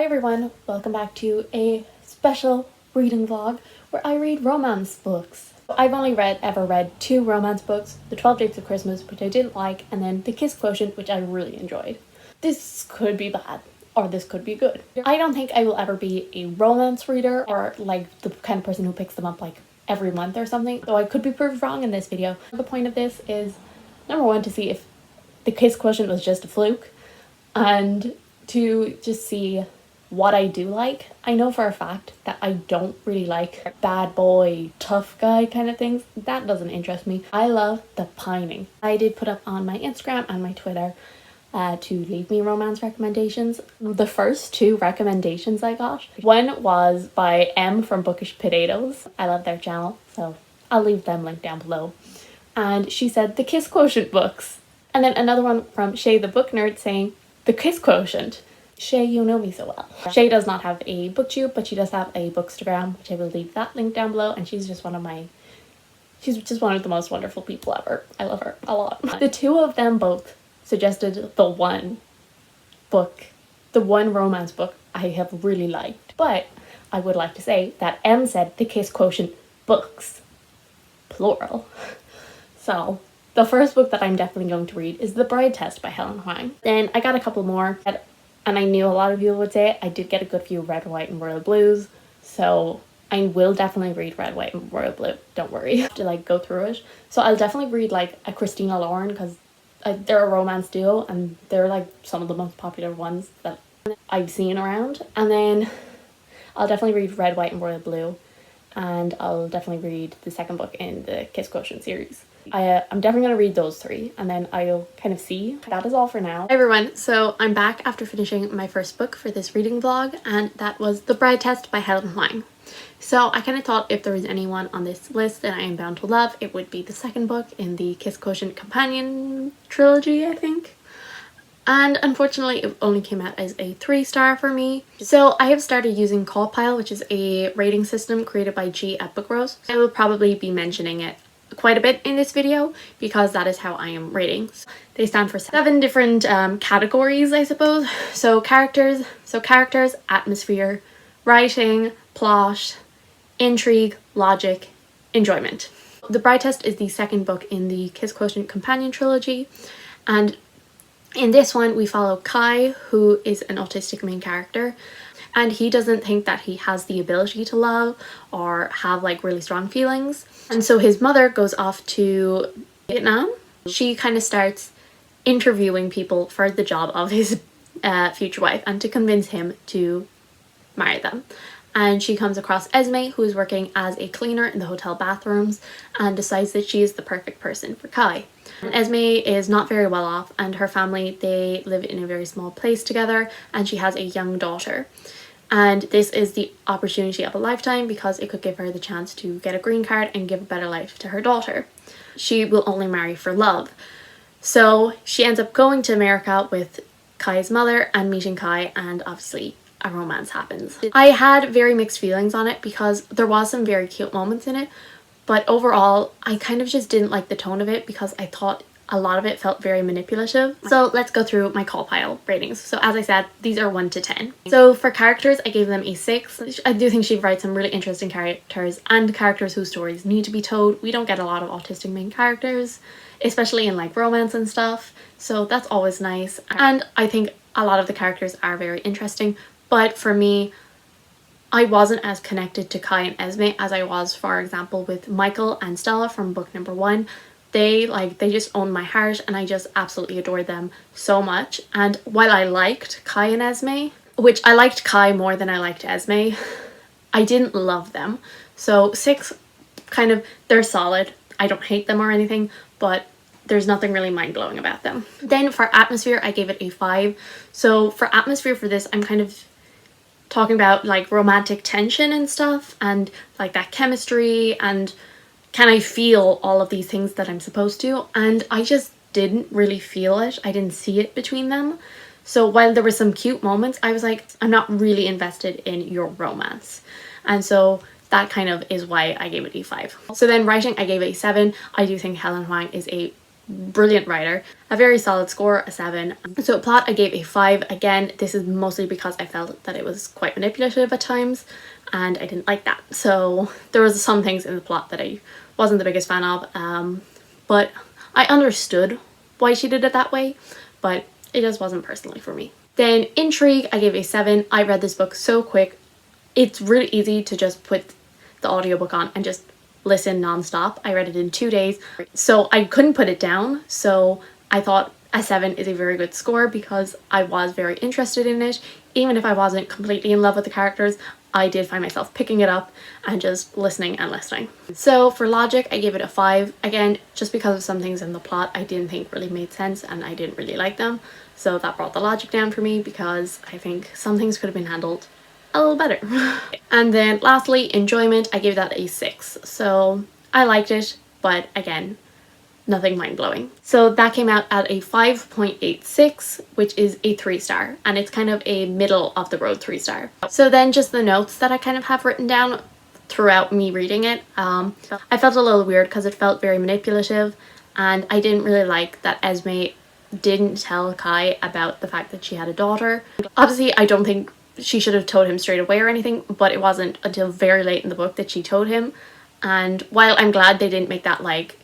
everyone, welcome back to a special reading vlog where I read romance books. I've only ever read 2 romance books, The 12 Dates of Christmas, which I didn't like, and then The Kiss Quotient, which I really enjoyed. This could be bad, or this could be good. I don't think I will ever be a romance reader or like the kind of person who picks them up like every month or something, though I could be proved wrong in this video. The point of this is, number one, to see if The Kiss Quotient was just a fluke, and to just see what I do like. I know for a fact that I don't really like bad boy, tough guy kind of things. That doesn't interest me. I love the pining. I did put up on my Instagram and my Twitter to leave me romance recommendations. The first 2 recommendations I got, one was by M from Bookish Potatoes. I love their channel, so I'll leave them linked down below. And she said the Kiss Quotient books. And then another one from Shay the Book Nerd saying the Kiss Quotient. Shay, you know me so well. Shay does not have a booktube, but she does have a bookstagram, which I will leave that link down below, and she's just one of the most wonderful people ever. I love her a lot. The 2 of them both suggested the one romance book I have really liked. But I would like to say that M said the Kiss Quotient books, plural. So the first book that I'm definitely going to read is The Bride Test by Helen Hoang. Then I got a couple more, and I knew a lot of you would say it. I did get a good few Red, White, and Royal Blues, so I will definitely read Red, White, and Royal Blue. Don't worry. I have to like go through it. So I'll definitely read like a Christina Lauren, because they're a romance duo and they're like some of the most popular ones that I've seen around. And then I'll definitely read Red, White, and Royal Blue, and I'll definitely read the second book in the Kiss Quotient series. I'm definitely going to read those 3, and then I'll kind of see. That is all for now. Hi everyone, so I'm back after finishing my first book for this reading vlog, and that was The Bride Test by Helen Hoang. So I kind of thought if there was anyone on this list that I am bound to love, it would be the second book in the Kiss Quotient companion trilogy, I think. And unfortunately it only came out as a 3-star for me. So I have started using CawPile, which is a rating system created by G at Book Rose. I will probably be mentioning it quite a bit in this video because that is how I am rating. They stand for 7 different categories, I suppose. So characters, atmosphere, writing, plot, intrigue, logic, enjoyment. The Bride Test is the second book in the Kiss Quotient companion trilogy, and in this one we follow Kai, who is an autistic main character, and he doesn't think that he has the ability to love or have like really strong feelings. And so his mother goes off to Vietnam. She kind of starts interviewing people for the job of his future wife and to convince him to marry them. And she comes across Esme, who is working as a cleaner in the hotel bathrooms, and decides that she is the perfect person for Kai. And Esme is not very well off, and her family, they live in a very small place together, and she has a young daughter. And this is the opportunity of a lifetime because it could give her the chance to get a green card and give a better life to her daughter. She will only marry for love. So she ends up going to America with Kai's mother and meeting Kai, and obviously a romance happens. I had very mixed feelings on it because there was some very cute moments in it, but overall I kind of just didn't like the tone of it because I thought a lot of it felt very manipulative. So let's go through my CawPile ratings. So as I said, these are 1 to 10. So for characters, I gave them a 6. I do think she writes some really interesting characters and characters whose stories need to be told. We don't get a lot of autistic main characters, especially in like romance and stuff. So that's always nice. And I think a lot of the characters are very interesting. But for me, I wasn't as connected to Kai and Esme as I was, for example, with Michael and Stella from book number 1. They just owned my heart, and I just absolutely adored them so much. And while I liked Kai and Esme, which I liked Kai more than I liked Esme, I didn't love them. So 6, kind of, they're solid. I don't hate them or anything, but there's nothing really mind-blowing about them. Then for atmosphere, I gave it a 5. So for atmosphere for this, I'm kind of talking about like romantic tension and stuff, and like that chemistry, and can I feel all of these things that I'm supposed to? And I just didn't really feel it. I didn't see it between them. So while there were some cute moments, I was like, I'm not really invested in your romance. And so that kind of is why I gave it a 5. So then writing, I gave it a 7. I do think Helen Hoang is a brilliant writer. A very solid score, a 7. So plot, I gave a 5. Again, this is mostly because I felt that it was quite manipulative at times and I didn't like that. So there was some things in the plot that I wasn't the biggest fan of, but I understood why she did it that way, but it just wasn't personally for me. Then intrigue, I gave a 7. I read this book so quick. It's really easy to just put the audiobook on and just listen non-stop. I read it in 2 days, so I couldn't put it down. So I thought a 7 is a very good score because I was very interested in it. Even if I wasn't completely in love with the characters, I did find myself picking it up and just listening and listening. So for logic, I gave it a 5. Again, just because of some things in the plot I didn't think really made sense and I didn't really like them. So that brought the logic down for me because I think some things could have been handled a little better. And then lastly, enjoyment, I gave that a 6. So I liked it, but again, nothing mind-blowing. So that came out at a 5.86, which is a 3-star, and it's kind of a middle of the road 3-star. So then just the notes that I kind of have written down throughout me reading it. I felt a little weird because it felt very manipulative, and I didn't really like that Esme didn't tell Kai about the fact that she had a daughter. Obviously, I don't think she should have told him straight away or anything, but it wasn't until very late in the book that she told him. And while I'm glad they didn't make that like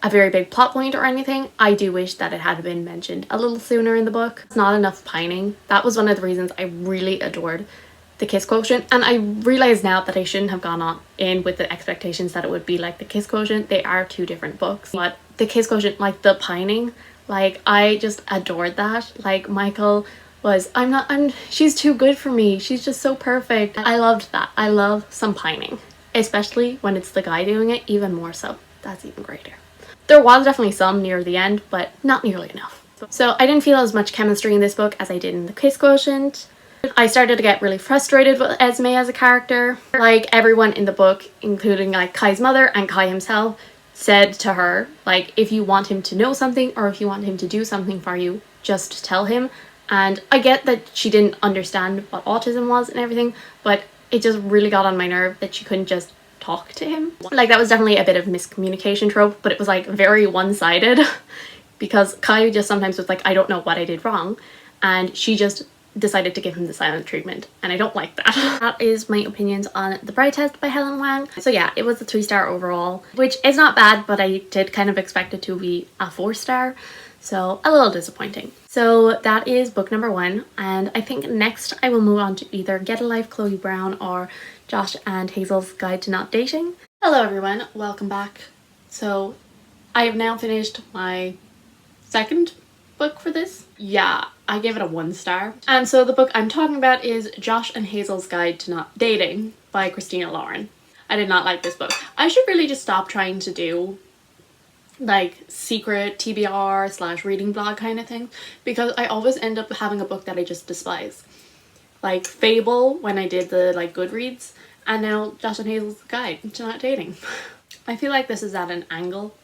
a very big plot point or anything, I do wish that it had been mentioned a little sooner in the book. It's not enough pining. That was one of the reasons I really adored The Kiss Quotient, and I realize now that I shouldn't have gone on in with the expectations that it would be like The Kiss Quotient. They are 2 different books, but The Kiss Quotient, like the pining, like I just adored that. Like Michael was, she's too good for me, she's just so perfect. I loved that. I love some pining, especially when it's the guy doing it, even more so. That's even greater. There was definitely some near the end, but not nearly enough. So I didn't feel as much chemistry in this book as I did in The Kiss Quotient. I started to get really frustrated with Esme as a character. Like everyone in the book, including like Kai's mother and Kai himself, said to her, like, if you want him to know something or if you want him to do something for you, just tell him. And I get that she didn't understand what autism was and everything, but it just really got on my nerve that she couldn't just talk to him. Like that was definitely a bit of miscommunication trope, but it was like very one-sided because Kai just sometimes was like, I don't know what I did wrong, and she just decided to give him the silent treatment, and I don't like that. That is my opinions on The Bride Test by Helen Wang. So yeah, it was a 3-star overall, which is not bad, but I did kind of expect it to be a 4-star, so a little disappointing. So that is book number 1, and I think next I will move on to either Get a Life, Chloe Brown, or Josh and Hazel's Guide to Not Dating. Hello everyone, welcome back. So I have now finished my second book for this. Yeah, I gave it a 1-star. And so the book I'm talking about is Josh and Hazel's Guide to Not Dating by Christina Lauren. I did not like this book. I should really just stop trying to do like secret TBR / reading blog kind of thing, because I always end up having a book that I just despise. Like Fable when I did the like Goodreads, and now Josh and Hazel's Guide to Not Dating. I feel like this is at an angle,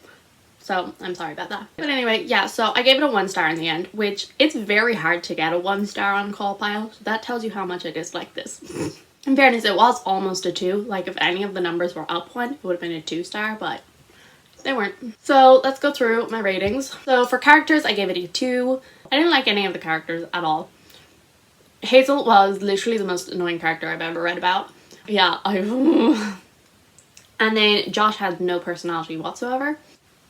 so I'm sorry about that. But anyway, yeah, so I gave it a 1-star in the end, which it's very hard to get a 1-star on CallPile, so that tells you how much I dislike this. In fairness, it was almost a 2. Like if any of the numbers were up 1, it would have been a 2-star, but they weren't. So let's go through my ratings. So for characters, I gave it a 2. I didn't like any of the characters at all. Hazel was literally the most annoying character I've ever read about. Yeah, and then Josh had no personality whatsoever.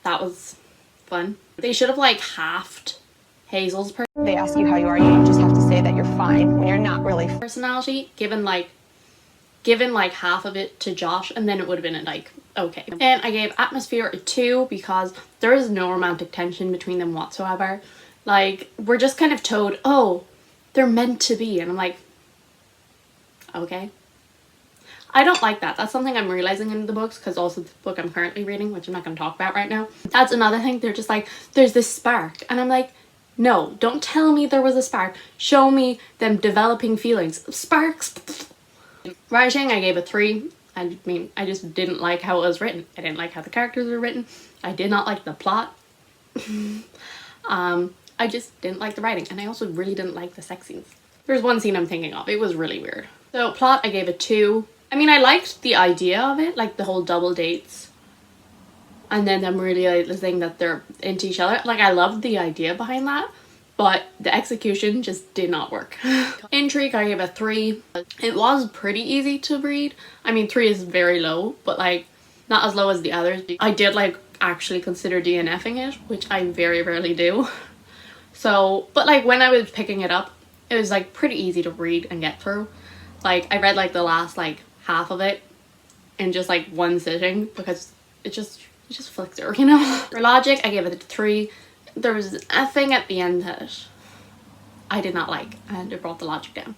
That was fun. They should have like halved Hazel's They ask you how you are, you just have to say that you're fine when you're not really. Personality, given like half of it to Josh, and then it would have been like okay. And I gave atmosphere a 2 because there is no romantic tension between them whatsoever. Like we're just kind of told, oh, they're meant to be, and I'm like, okay. I don't like that. That's something I'm realizing in the books, because also the book I'm currently reading, which I'm not going to talk about right now, that's another thing. They're just like, there's this spark, and I'm like, no, don't tell me there was a spark. Show me them developing feelings. Sparks. Writing, I gave a 3. I mean, I just didn't like how it was written. I didn't like how the characters were written. I did not like the plot. I just didn't like the writing, and I also really didn't like the sex scenes. There's one scene I'm thinking of. It was really weird. So plot, I gave a 2. I mean, I liked the idea of it, like the whole double dates and then them realizing that they're into each other. Like, I loved the idea behind that, but the execution just did not work. Intrigue, I gave a 3. It was pretty easy to read. I mean, 3 is very low, but like not as low as the others. I did like actually consider DNFing it, which I very rarely do. So, but like when I was picking it up, it was like pretty easy to read and get through. Like, I read like the last like half of it in just like one sitting, because it just flicked through, you know. For logic, I gave it a 3. There was a thing at the end that I did not like, and it brought the logic down.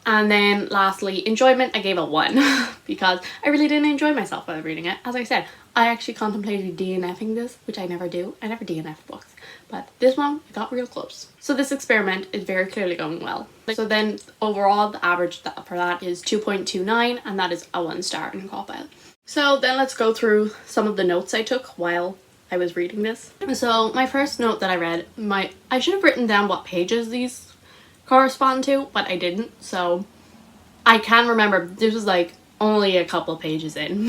And then lastly, enjoyment, I gave a 1 because I really didn't enjoy myself while reading it. As I said, I actually contemplated DNFing this, which I never do. I never DNF books, but this one, I got real close. So this experiment is very clearly going well. So then overall, the average for that is 2.29, and that is a 1 star in Cop-Out. So then let's go through some of the notes I took while I was reading this. So my first note that I read, I should have written down what pages these correspond to, but I didn't. So I can remember this was like only a couple pages in.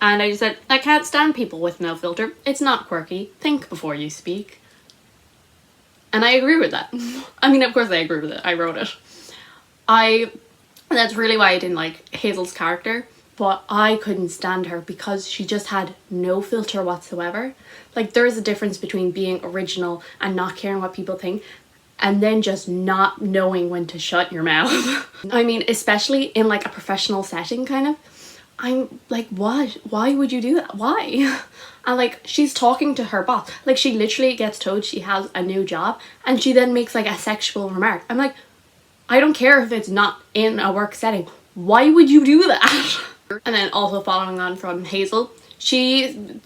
And I just said, I can't stand people with no filter. It's not quirky. Think before you speak. And I agree with that. I mean, of course I agree with it. I wrote it. That's really why I didn't like Hazel's character. But I couldn't stand her because she just had no filter whatsoever. Like, there is a difference between being original and not caring what people think, and then just not knowing when to shut your mouth. I mean, especially in like a professional setting, kind of. I'm like, what? Why would you do that? Why? And like, she's talking to her boss. Like, she literally gets told she has a new job, and she then makes like a sexual remark. I'm like, I don't care if it's not in a work setting. Why would you do that? And then also following on from Hazel, she,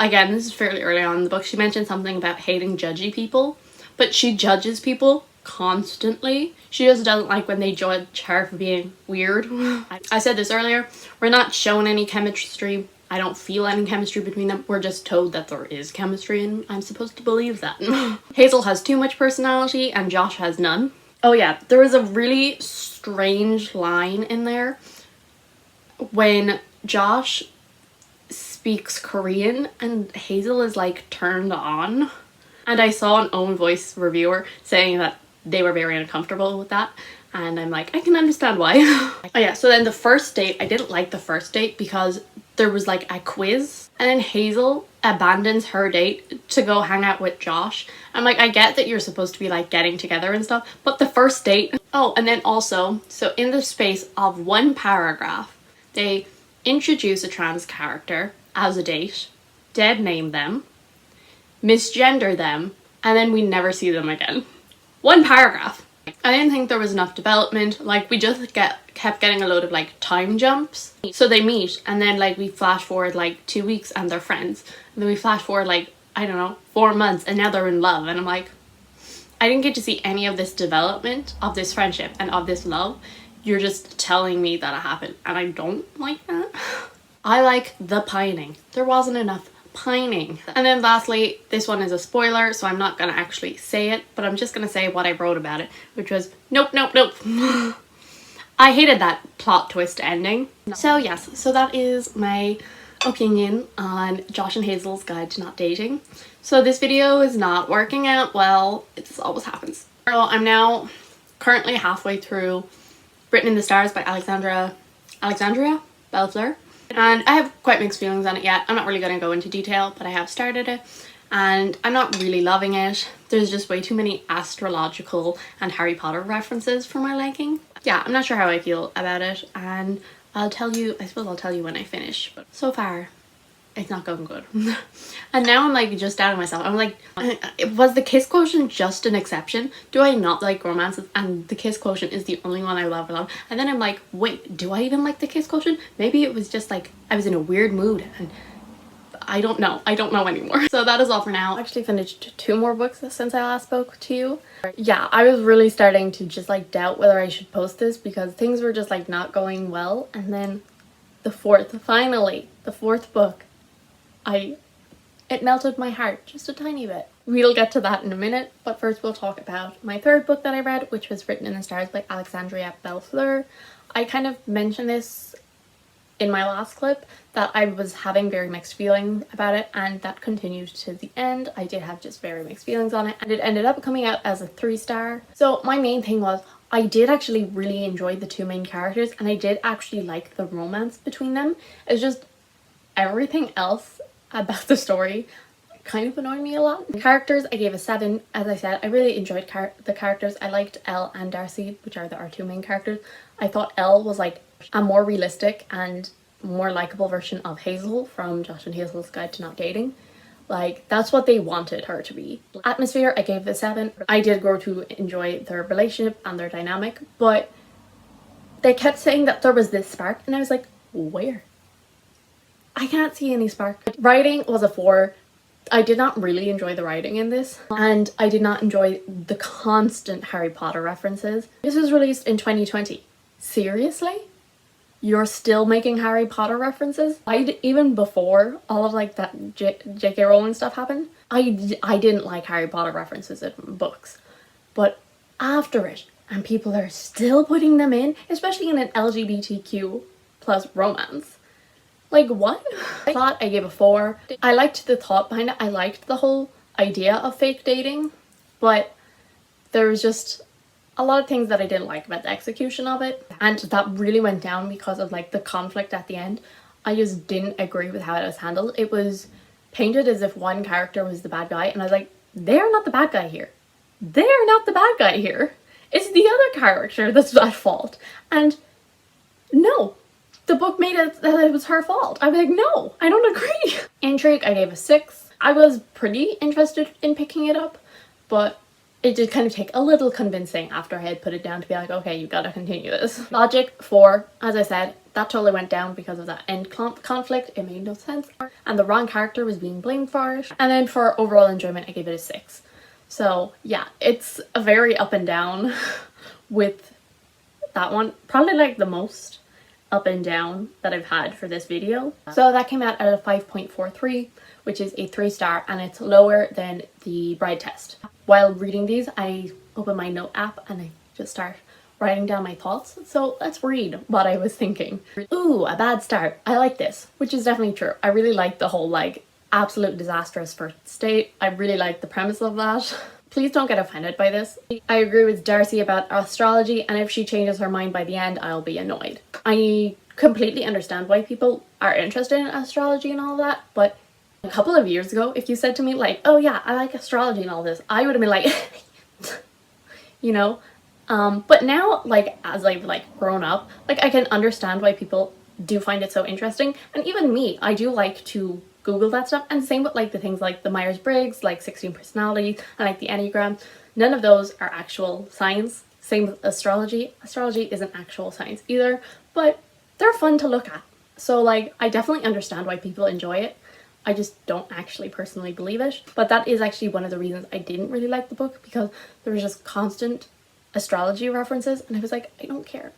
again, this is fairly early on in the book, she mentioned something about hating judgy people, but she judges people constantly. She just doesn't like when they judge her for being weird. I said this earlier, we're not shown any chemistry. I don't feel any chemistry between them. We're just told that there is chemistry, and I'm supposed to believe that. Hazel has too much personality and Josh has none. Oh yeah, there was a really strange line in there when Josh speaks Korean and Hazel is like turned on. And I saw an own voice reviewer saying that they were very uncomfortable with that. And I'm like, I can understand why. Oh yeah, so then the first date, I didn't like the first date because there was like a quiz. And then Hazel abandons her date to go hang out with Josh. I'm like, I get that you're supposed to be like getting together and stuff, but the first date. Oh, and then also, so in the space of 1 paragraph, they introduce a trans character as a date, dead name them, misgender them, and then we never see them again. 1 paragraph. I didn't think there was enough development. Like, we just kept getting a load of like time jumps. So they meet, and then like we flash forward like 2 weeks and they're friends, and then we flash forward like, I don't know, 4 months and now they're in love. And I'm like, I didn't get to see any of this development of this friendship and of this love. You're just telling me that it happened, and I don't like that. I like the pining. There wasn't enough pining. And then lastly, this one is a spoiler, so I'm not gonna actually say it, but I'm just gonna say what I wrote about it, which was nope, nope, nope. I hated that plot twist ending. So yes, so that is my opinion on Josh and Hazel's Guide to Not Dating. So this video is not working out well. It always happens. So I'm now currently halfway through Written in the Stars by Alexandria Bellefleur. And I have quite mixed feelings on it yet. I'm not really going to go into detail, but I have started it and I'm not really loving it. There's just way too many astrological and Harry Potter references for my liking. Yeah, I'm not sure how I feel about it, and I suppose I'll tell you when I finish. But so far, it's not going good. And now I'm like just doubting myself. I'm like, was the Kiss Quotient just an exception? Do I not like romances and the Kiss Quotient is the only one I love? And then I'm like, wait, do I even like the Kiss Quotient? Maybe it was just like I was in a weird mood and I don't know anymore. So that is all for now. I actually finished 2 more books since I last spoke to you. Yeah, I was really starting to just like doubt whether I should post this because things were just like not going well. And then finally the fourth book, it melted my heart just a tiny bit. We'll get to that in a minute, but first we'll talk about my 3rd book that I read, which was Written in the Stars by Alexandria Bellefleur. I kind of mentioned this in my last clip that I was having very mixed feelings about it, and that continued to the end. I did have just very mixed feelings on it, and it ended up coming out as a 3-star. So my main thing was I did actually really enjoy the two main characters, and I did actually like the romance between them. It's just everything else about the story kind of annoyed me a lot. The characters, I gave a 7. As I said, I really enjoyed the characters. I liked Elle and Darcy, which are our two main characters. I thought Elle was like a more realistic and more likable version of Hazel from Josh and Hazel's Guide to Not Dating. Like, that's what they wanted her to be. Atmosphere, I gave a 7. I did grow to enjoy their relationship and their dynamic, but they kept saying that there was this spark, and I was like, where? I can't see any spark. Writing was a 4. I did not really enjoy the writing in this, and I did not enjoy the constant Harry Potter references. This was released in 2020. Seriously? You're still making Harry Potter references? Even before all of like that J.K. Rowling stuff happened, I didn't like Harry Potter references in books. But after it, and people are still putting them in, especially in an LGBTQ plus romance. Like, what? Plot, I gave a 4. I liked the thought behind it. I liked the whole idea of fake dating, but there was just a lot of things that I didn't like about the execution of it, and that really went down because of like the conflict at the end. I just didn't agree with how it was handled. It was painted as if one character was the bad guy, and I was like, they're not the bad guy here. They're not the bad guy here. It's the other character that's at fault. And no, the book made it that it was her fault. I was like, no, I don't agree. Intrigue, I gave a 6. I was pretty interested in picking it up, but it did kind of take a little convincing after I had put it down to be like, okay, you gotta continue this. Logic, 4. As I said, that totally went down because of that end conflict. It made no sense. And the wrong character was being blamed for it. And then for overall enjoyment, I gave it a 6. So yeah, it's a very up and down with that one. Probably like the most up and down that I've had for this video. So that came out at a 5.43, which is a 3-star, and it's lower than the Bride Test. While reading these, I open my note app and I just start writing down my thoughts. So let's read what I was thinking. Ooh, a bad start. I like this, which is definitely true. I really like the whole like absolute disastrous first date. I really like the premise of that. Please don't get offended by this. I agree with Darcy about astrology, and if she changes her mind by the end, I'll be annoyed. I completely understand why people are interested in astrology and all that, but a couple of years ago, if you said to me like, oh yeah, I like astrology and all this, I would have been like, you know? But now, like, as I've like grown up, like I can understand why people do find it so interesting. And even me, I do like to Google that stuff. And same with like the things like the Myers-Briggs, like 16 personalities, and like the Enneagram. None of those are actual science. Same with astrology. Astrology isn't actual science either, but they're fun to look at. So like, I definitely understand why people enjoy it. I just don't actually personally believe it. But that is actually one of the reasons I didn't really like the book, because there was just constant astrology references, and I was like, I don't care.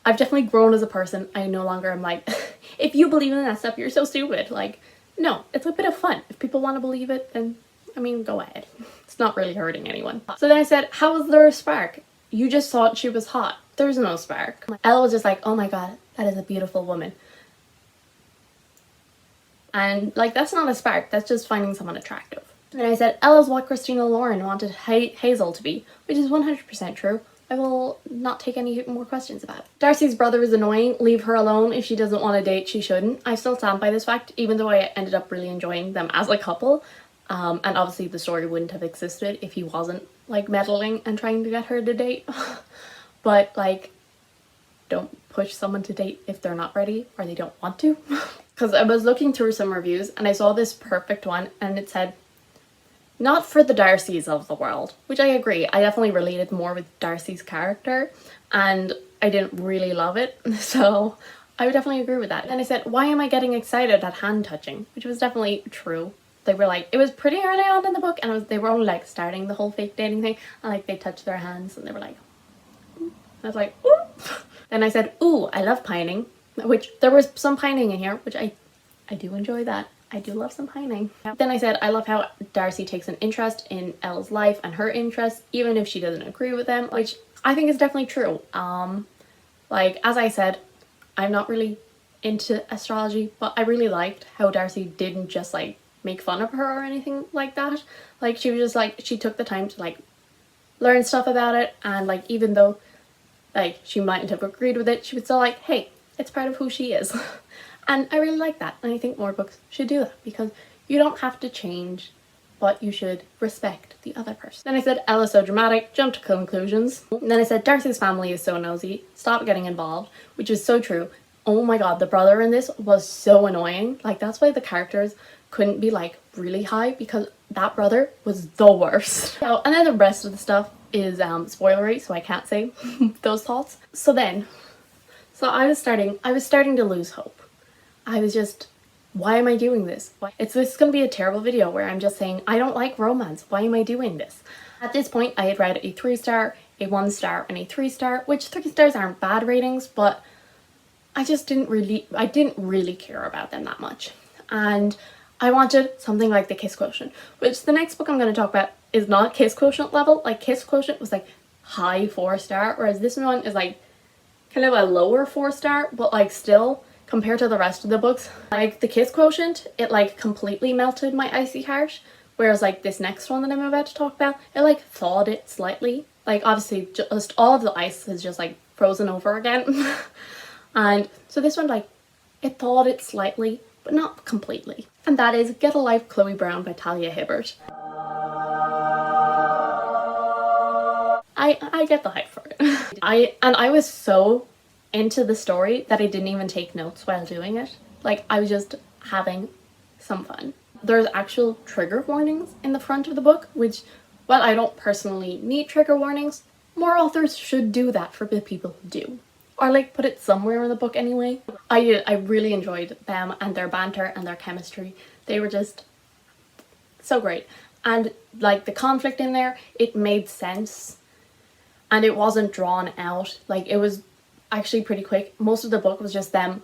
I've definitely grown as a person. I no longer am like, if you believe in that stuff, you're so stupid. Like, no, it's a bit of fun. If people want to believe it, then, I mean, go ahead. It's not really hurting anyone. So then I said, how was there a spark? You just thought she was hot. There's no spark. Elle was just like, oh my god, that is a beautiful woman. And like, that's not a spark, that's just finding someone attractive. And I said, Elle is what Christina Lauren wanted Hazel to be, which is 100% true. I will not take any more questions about it. Darcy's brother is annoying. Leave her alone. If she doesn't want to date, she shouldn't. I still stand by this fact, even though I ended up really enjoying them as a couple. And obviously the story wouldn't have existed if he wasn't like meddling and trying to get her to date. But like, don't push someone to date if they're not ready or they don't want to. Because I was looking through some reviews and I saw this perfect one, and it said, not for the Darcys of the world, which I agree. I definitely related more with Darcy's character and I didn't really love it. So I would definitely agree with that. And I said, why am I getting excited at hand touching? Which was definitely true. They were like, it was pretty early on in the book, and they were only like starting the whole fake dating thing, and like they touched their hands and they were like, ooh. I was like, ooh. Then I said, ooh, I love pining, which there was some pining in here, which I do enjoy that. I do love some pining. Then I said, I love how Darcy takes an interest in Elle's life and her interests, even if she doesn't agree with them, which I think is definitely true. Like, as I said, I'm not really into astrology, but I really liked how Darcy didn't just like make fun of her or anything like that. Like she was just like, she took the time to like learn stuff about it, and like even though like she mightn't have agreed with it, she was still like, hey, it's part of who she is. And I really like that, and I think more books should do that, because you don't have to change, but you should respect the other person. Then I said Ella's so dramatic, jump to conclusions. And then I said Darcy's family is so nosy, stop getting involved, which is so true. Oh my god, the brother in this was so annoying. Like that's why the characters couldn't be like really high, because that brother was the worst. So, and then the rest of the stuff is spoilery, so I can't say those thoughts. So I was starting to lose hope. I was just, why am I doing this? This is going to be a terrible video where I'm just saying I don't like romance. Why am I doing this? At this point I had read a 3-star, a 1-star, and a 3-star, which 3 stars aren't bad ratings, but I didn't really care about them that much. And I wanted something like the Kiss Quotient, which the next book I'm going to talk about is not Kiss Quotient level. Like Kiss Quotient was like high 4-star, whereas this one is like kind of a lower 4-star, but like still compared to the rest of the books, like the Kiss Quotient, it like completely melted my icy heart, whereas like this next one that I'm about to talk about, it like thawed it slightly. Like obviously just all of the ice has just like frozen over again. And so this one, like, it thawed it slightly, but not completely. And that is Get a Life, Chloe Brown by Talia Hibbert. I get the hype for it. I was so into the story that I didn't even take notes while doing it. Like, I was just having some fun. There's actual trigger warnings in the front of the book, which, while I don't personally need trigger warnings, more authors should do that for the people who do. Or like put it somewhere in the book anyway. I really enjoyed them and their banter and their chemistry. They were just so great. And like the conflict in there, it made sense. And it wasn't drawn out. Like it was actually pretty quick. Most of the book was just them,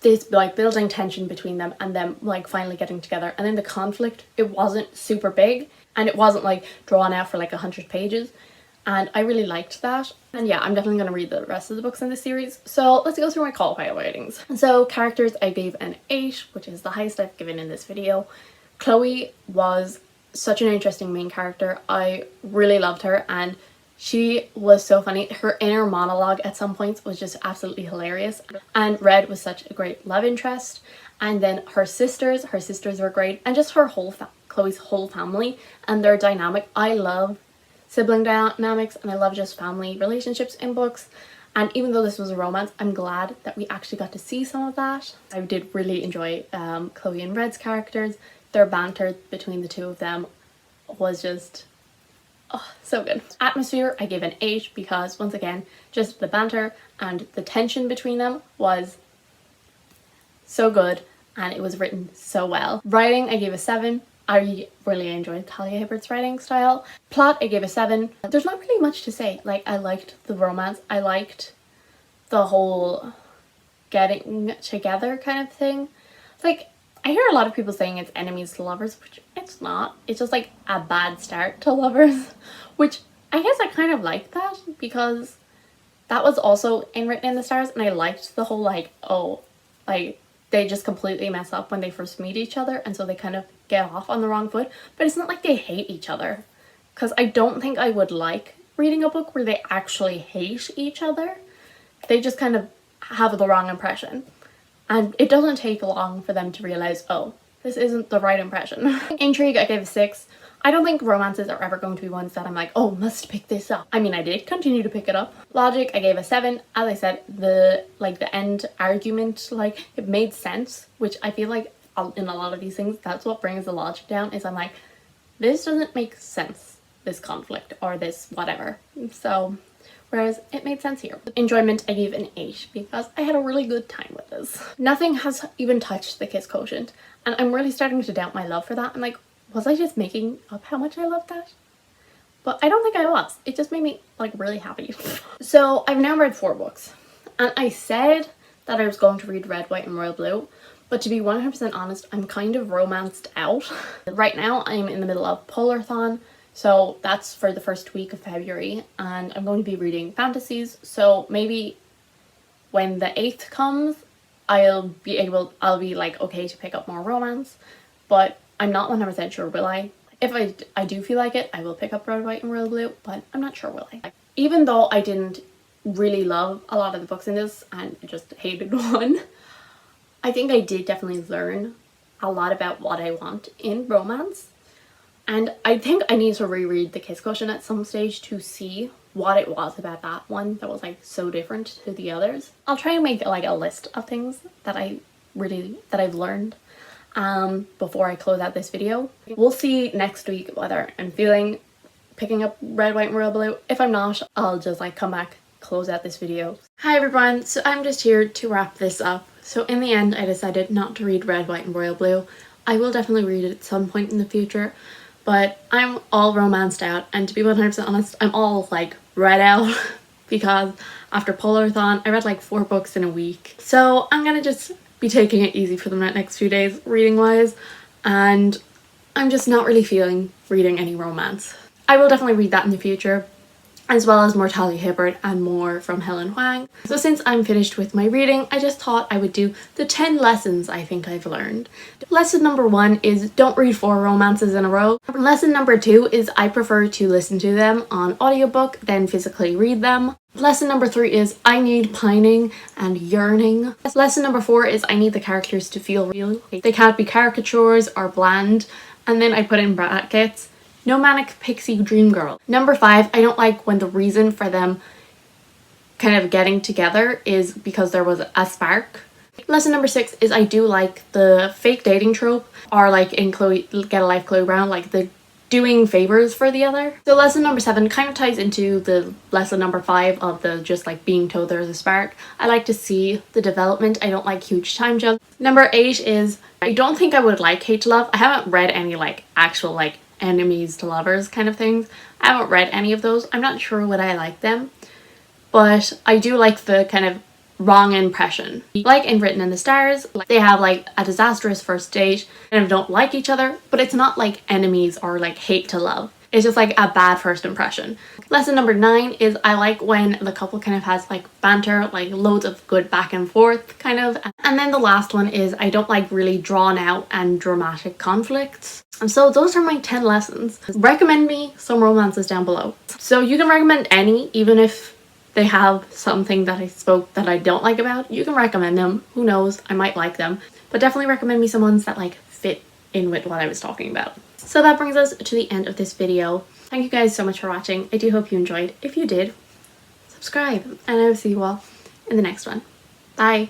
this like building tension between them and them like finally getting together. And then the conflict, it wasn't super big and it wasn't like drawn out for like 100 pages. And I really liked that. And yeah, I'm definitely going to read the rest of the books in this series. So let's go through my qualified ratings. So characters, I gave an 8, which is the highest I've given in this video. Chloe was such an interesting main character. I really loved her and she was so funny. Her inner monologue at some points was just absolutely hilarious. And Red was such a great love interest. And then her sisters were great. And just her whole, Chloe's whole family and their dynamic. I love sibling dynamics and I love just family relationships in books, and even though this was a romance, I'm glad that we actually got to see some of that. I did really enjoy Chloe and Red's characters. Their banter between the two of them was just so good. Atmosphere, I gave an 8 because once again, just the banter and the tension between them was so good and it was written so well. Writing, I gave a 7. I really enjoyed Talia Hibbert's writing style. Plot, I gave a 7. There's not really much to say. Like, I liked the romance. I liked the whole getting together kind of thing. Like, I hear a lot of people saying it's enemies to lovers, which it's not. It's just like a bad start to lovers, which I guess I kind of liked that because that was also written in the stars, and I liked the whole like, oh, like they just completely mess up when they first meet each other, and so they kind of get off on the wrong foot. But it's not like they hate each other, because I don't think I would like reading a book where they actually hate each other. They just kind of have the wrong impression, and it doesn't take long for them to realize, oh, this isn't the right impression. Intrigue, I gave a 6. I don't think romances are ever going to be ones that I'm like, oh, must pick this up. I mean, I did continue to pick it up. Logic, I gave a 7. As I said, the end argument, like, it made sense, which I feel like in a lot of these things, that's what brings the logic down, is I'm like, this doesn't make sense, this conflict, or this whatever. So, whereas it made sense here. Enjoyment, I gave an 8 because I had a really good time with this. Nothing has even touched the Kiss Quotient, and I'm really starting to doubt my love for that. I'm like, was I just making up how much I loved that? But I don't think I was. It just made me like really happy. So I've now read 4 books, and I said that I was going to read Red, White and Royal Blue, but to be 100% honest, I'm kind of romanced out. Right now I'm in the middle of Polarthon, so that's for the first week of February, and I'm going to be reading fantasies, so maybe when the 8th comes I'll be like okay to pick up more romance, but I'm not 100% sure will I. If I do feel like it, I will pick up Red, White and Royal Blue, but I'm not sure will I. Even though I didn't really love a lot of the books in this and just hated one, I think I did definitely learn a lot about what I want in romance. And I think I need to reread The Kiss Quotient at some stage to see what it was about that one that was like so different to the others. I'll try and make like a list of things that I've learned before I close out this video. We'll see next week whether I'm feeling picking up Red, White and Royal Blue. If I'm not, I'll just like come back, close out this video. Hi everyone, so I'm just here to wrap this up. So in the end I decided not to read Red, White and Royal Blue. I will definitely read it at some point in the future, but I'm all romanced out, and to be 100% honest, I'm all like read out because after Polarathon I read like 4 books in a week. So I'm gonna just be taking it easy for the next few days reading wise, and I'm just not really feeling reading any romance. I will definitely read that in the future, as well as more Talia Hibbert and more from Helen Hoang. So since I'm finished with my reading, I just thought I would do the 10 lessons I think I've learned. Lesson number 1 is don't read 4 romances in a row. Lesson number 2 is I prefer to listen to them on audiobook than physically read them. Lesson number 3 is I need pining and yearning. Lesson number 4 is I need the characters to feel real. They can't be caricatures or bland. And then I put in brackets, no manic pixie dream girl. Number 5, I don't like when the reason for them kind of getting together is because there was a spark. Lesson number 6 is I do like the fake dating trope, or like in Get a Life Chloe Brown, like the doing favors for the other. So lesson number 7 kind of ties into the lesson number 5 of the just like being told there's a spark. I like to see the development. I don't like huge time jumps. Number 8 is I don't think I would like Hate to Love. I haven't read any like actual like enemies to lovers kind of things. I haven't read any of those. I'm not sure would I like them, but I do like the kind of wrong impression. Like in Written in the Stars, they have like a disastrous first date and don't like each other, but it's not like enemies or like hate to love. It's just like a bad first impression. Lesson number 9 is I like when the couple kind of has like banter, like loads of good back and forth kind of. And then the last one is I don't like really drawn out and dramatic conflicts. And so those are my 10 lessons. Recommend me some romances down below. So you can recommend any, even if they have something that I spoke that I don't like about. You can recommend them. Who knows? I might like them. But definitely recommend me some ones that like fit in with what I was talking about. So that brings us to the end of this video. Thank you guys so much for watching. I do hope you enjoyed. If you did, subscribe. And I will see you all in the next one. Bye!